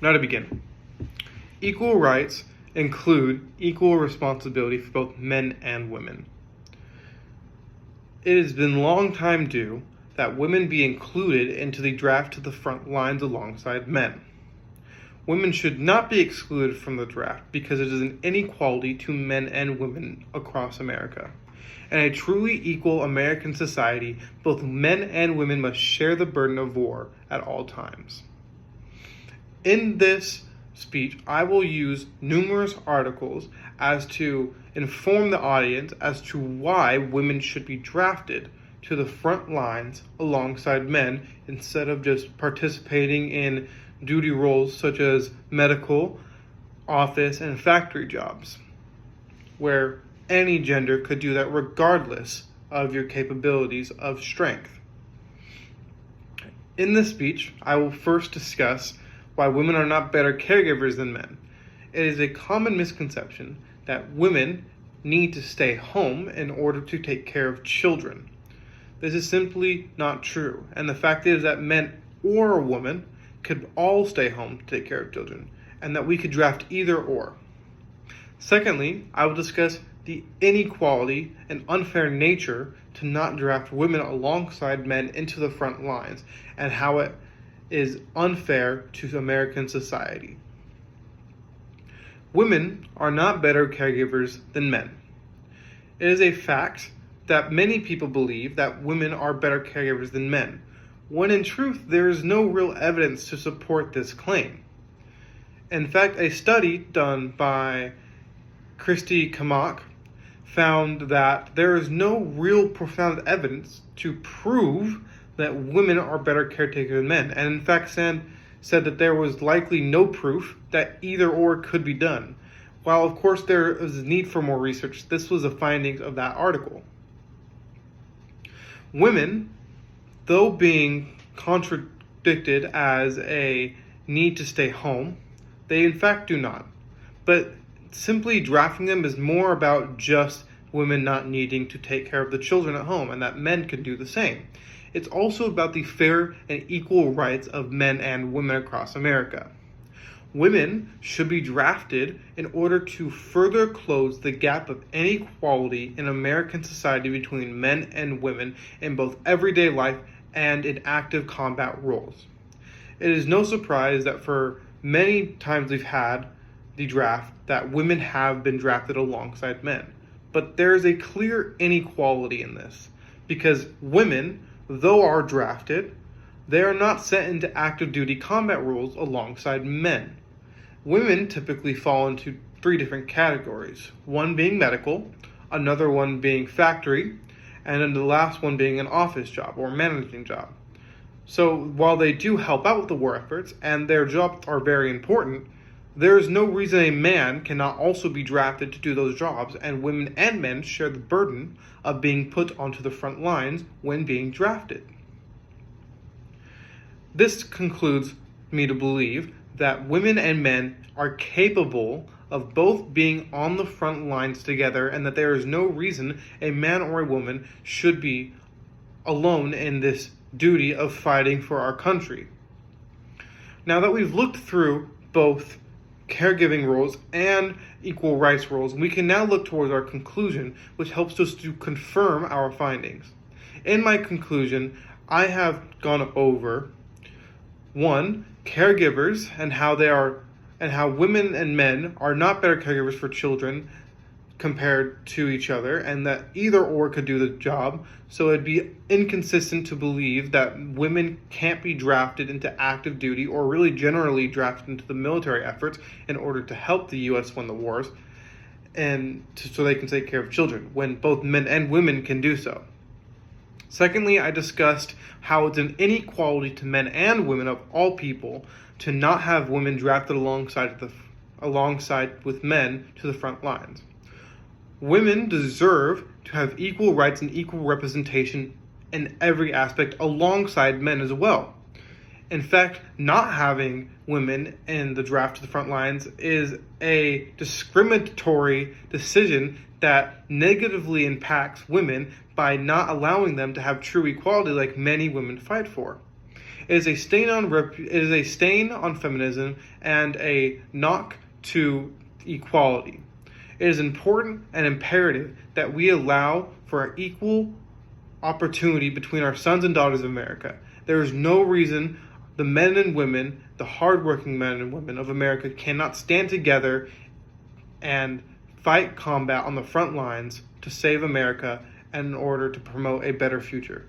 Now to begin, equal rights include equal responsibility for both men and women. It has been long time due that women be included into the draft to the front lines alongside men. Women should not be excluded from the draft because it is an inequality to men and women across America. In a truly equal American society, both men and women must share the burden of war at all times. In this speech, I will use numerous articles as to inform the audience as to why women should be drafted to the front lines alongside men instead of just participating in duty roles such as medical, office, and factory jobs, where any gender could do that regardless of your capabilities of strength. In this speech, I will first discuss why women are not better caregivers than men. It is a common misconception that women need to stay home in order to take care of children. This is simply not true, and the fact is that men or a woman could all stay home to take care of children, and that we could draft either or. Secondly, I will discuss the inequality and unfair nature to not draft women alongside men into the front lines, and how it is unfair to American society. Women are not better caregivers than men. It is a fact that many people believe that women are better caregivers than men, when in truth there is no real evidence to support this claim. In fact, a study done by Christy Kamak found that there is no real profound evidence to prove that women are better caretakers than men, and in fact said that there was likely no proof that either or could be done. While of course there is a need for more research, this was the findings of that article. Women, though being contradicted as a need to stay home, they in fact do not. But simply drafting them is more about just women not needing to take care of the children at home, and that men can do the same. It's also about the fair and equal rights of men and women across America. Women should be drafted in order to further close the gap of inequality in American society between men and women in both everyday life and in active combat roles. It is no surprise that for many times we've had the draft that women have been drafted alongside men. But there is a clear inequality in this, because women, though are drafted, they are not sent into active duty combat roles alongside men. Women typically fall into three different categories, one being medical, another one being factory, and then the last one being an office job or managing job. So while they do help out with the war efforts and their jobs are very important, there is no reason a man cannot also be drafted to do those jobs, and women and men share the burden of being put onto the front lines when being drafted. This concludes me to believe that women and men are capable of both being on the front lines together, and that there is no reason a man or a woman should be alone in this duty of fighting for our country. Now that we've looked through both caregiving roles and equal rights roles, we can now look towards our conclusion, which helps us to confirm our findings. In my conclusion, I have gone over 1. Caregivers and how women and men are not better caregivers for children compared to each other, and that either or could do the job, so it'd be inconsistent to believe that women can't be drafted into active duty or really generally drafted into the military efforts in order to help the U.S. win the wars so they can take care of children, when both men and women can do so. Secondly, I discussed how it's an inequality to men and women of all people to not have women drafted alongside with men to the front lines. Women deserve to have equal rights and equal representation in every aspect alongside men as well. In fact, not having women in the draft to the front lines is a discriminatory decision that negatively impacts women by not allowing them to have true equality like many women fight for. It is a it is a stain on feminism and a knock to equality. It is important and imperative that we allow for equal opportunity between our sons and daughters of America. There is no reason the men and women, the hardworking men and women of America, cannot stand together and fight combat on the front lines to save America and in order to promote a better future.